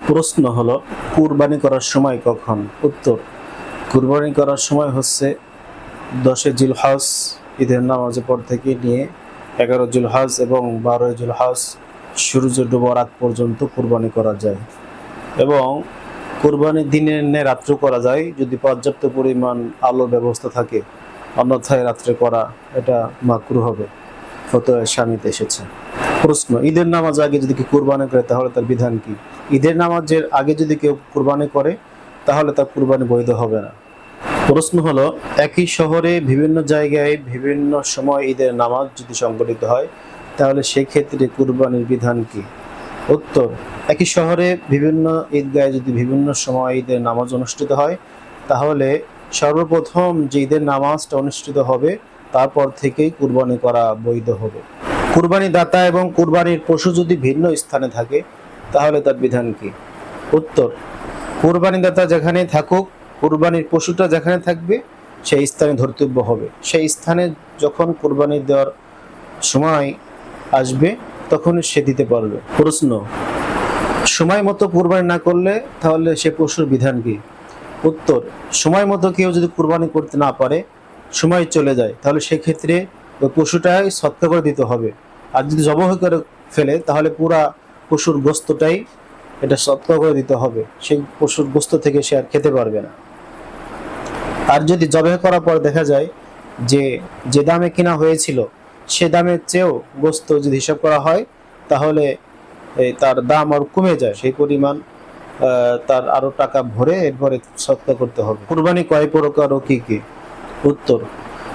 প্রশ্ন হলো, কুরবানি করার সময় কখন? উত্তর, কুরবানি করার সময় হচ্ছে 10 জিলহজ ঈদের নামাজের পর থেকে নিয়ে 11 জিলহজ এবং 12 জিলহজ সূর্য ডোবার আগ পর্যন্ত কুরবানি করা যায়। এবং কুরবানির দিনের ন্যায় রাত্রে করা যায় যদি পর্যাপ্ত পরিমাণ আলোর ব্যবস্থা থাকে, অন্যথায় রাত্রে করা এটা মাকরুহ হবে। ফতোয়া শামিতে এসেছে। প্রশ্ন, ঈদের নামাজ আগে যদি কেউ কুরবানি করে তাহলে তার বিধান কি? ঈদের নামাজের আগে যদি কেউ কুরবানি করে তাহলে তার কুরবানি বৈধ হবে না। প্রশ্ন হলো, একই শহরে বিভিন্ন জায়গায় বিভিন্ন সময় ঈদের নামাজ যদি সংগঠিত হয় তাহলে সেক্ষেত্রে কুরবানির বিধান কি? উত্তর, একই শহরে বিভিন্ন ঈদগাহে যদি বিভিন্ন সময় ঈদের নামাজ অনুষ্ঠিত হয় তাহলে সর্বপ্রথম যে ঈদের নামাজটা অনুষ্ঠিত হবে তারপর থেকেই কুরবানি করা বৈধ হবে। কুরবানি দাতা এবং কুরবানির পশু যদি ভিন্ন স্থানে থাকে তাহলে তার বিধান কি? উত্তর, কুরবানি দাতা যেখানে থাকুক, কুরবানির পশুটা যেখানে থাকবে সেই স্থানে ধর্তব্য হবে। সেই স্থানে যখন কুরবানি দেওয়ার সময় আসবে তখনই সে দিতে পারবে। প্রশ্ন, সময় মতো কুরবানি না করলে তাহলে সে পশুর বিধান কি? উত্তর, সময় মতো কেউ যদি কুরবানি করতে না পারে, সময় চলে যায়, তাহলে সেক্ষেত্রে ওই পশুটাই সৎকা করে দিতে হবে। আর যদি জবাই করে ফেলে তাহলে পুরা পশুর গোস্তটাই এটা সৎকা করে দিতে হবে। সেই পশুর গোস্ত থেকে সে আর খেতে পারবে না। আর যদি জবাই করার পর দেখা যায় যে যে দামে কিনা হয়েছিল সে দামের চেয়েও গোস্ত যদি হিসাব করা হয় তাহলে তার দাম আর কমে যায়, সেই পরিমাণ তার আরো টাকা ভরে এরপরে সৎকা করতে হবে। কুরবানি কয় প্রকার ও কি কি? উত্তর,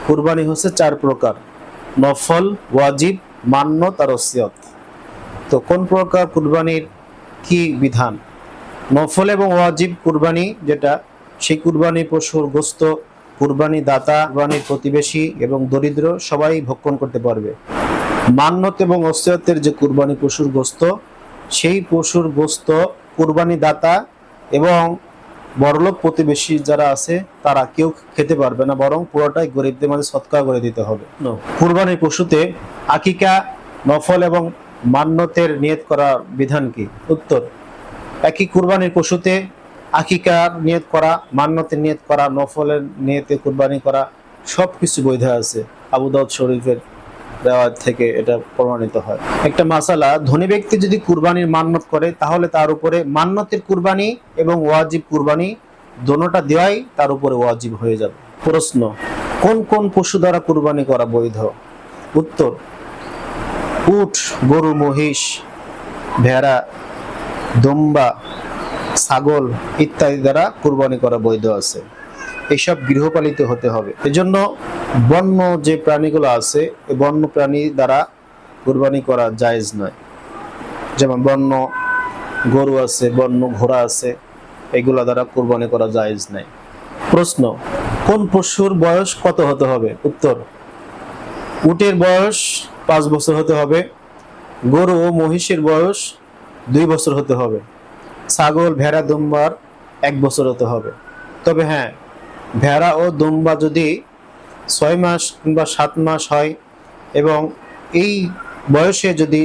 কুরবানি হচ্ছে 4 প্রকার: নফল, ওয়াজিব, মান্নত আর ওসিয়ত। তো কোন প্রকার কুরবানির কি বিধান? নফল এবং ওয়াজিব কুরবানি যেটা, সেই কুরবানি পশুর গোস্ত কুরবানি দাতা, কুরবানির প্রতিবেশী এবং দরিদ্র সবাই ভক্ষণ করতে পারবে। মান্নত এবং ওসিয়তের যে কুরবানি পশুর গোস্ত, সেই পশুর গোস্ত কুরবানি দাতা এবং বড়লোক প্রতিবেশী যারা আছে তারা কেউ খেতে পারবে না, বরং পুরোটাই গরিবদের মাঝে সৎকার করে দিতে হবে। কুরবানির পশুতে আকিকা, নফল এবং মান্নতের নিয়ত করার বিধান কি? উত্তর, একই কুরবানির পশুতে আকিকার নিয়ত করা, মান্নতের নিয়ত করা, নফলের নিয়তে কুরবানি করা সবকিছু বৈধ আছে। আবু দাউদ শরীফের রেওয়ায়াত থেকে এটা প্রমাণিত হয়। একটা মাসালা, ধনী ব্যক্তি যদি কুরবানির মান্নত করে তাহলে তার উপরে মান্নতের কুরবানি এবং ওয়াজিব কুরবানি দোনোটা দেওয়াই তার উপরে ওয়াজিব হয়ে যাবে। প্রশ্ন, কোন কোন পশু দ্বারা কুরবানি করা বৈধ? উত্তর, উট, গরু, মহিষ, ভেড়া, দুম্বা, ছাগল ইত্যাদি দ্বারা কুরবানি করা বৈধ আছে। এইসব গৃহপালিত হতে হবে। এজন্য বন্য যে প্রাণীগুলো আছে এই বন্য প্রাণী দ্বারা কুরবানি করা জায়েজ নয়। যেমন বন্য গরু আছে, বন্য ঘোড়া আছে, এগুলা দ্বারা কুরবানি করা জায়েজ নাই। প্রশ্ন, কোন পশুর বয়স কত হতে হবে? উত্তর, উটের বয়স 5 বছর হতে হবে, গরু ও মহিষের বয়স 2 বছর হতে হবে, ছাগল, ভেড়া, দুম্বার 1 বছর হতে হবে। তবে হ্যাঁ, ভেড়া ও দুম্বা যদি 6 মাস কিংবা 7 মাস হয় এবং এই বয়সে যদি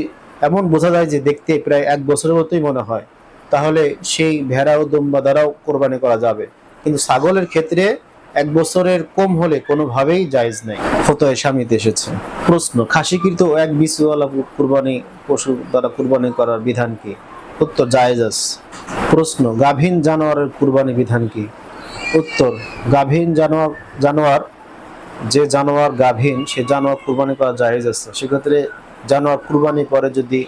এমন বোঝা যায় যে দেখতে প্রায় 1 বছরের মতোই মনে হয়, তাহলে সেই ভেড়া ও দুম্বা দ্বারাও কোরবানি করা যাবে। কিন্তু ছাগলের ক্ষেত্রে 1 বছরের কম হলে কোনোভাবেই জায়েজ নাই। ফতোয়া শামিতে এসেছে। প্রশ্ন, খাসিকৃত এক বিচওয়ালা কুরবানি পশু দ্বারা কুরবানি করার বিধান কি? উত্তর, জায়েজ আছে। প্রশ্ন, গাভীন জানোয়ারের কুরবানি বিধান কি? উত্তর, গাভীন জানোয়ার যে জানোয়ার গাভীন সে জানোয়ার কুরবানি করা জায়েজ আছে। সেক্ষেত্রে জানোয়ার কুরবানি পরে যদি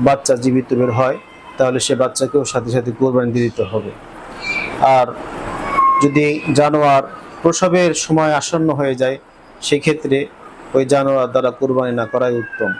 বাচ্চা জীবিত বের হয় তাহলে সে বাচ্চাকেও সাথে সাথে কুরবানি দিয়ে দিতে হবে। আর যদি জানোয়ার প্রসবের সময় আসন্ন হয়ে যায় সেক্ষেত্রে ওই জানোয়ার দ্বারা কুরবানি না করাই উত্তম।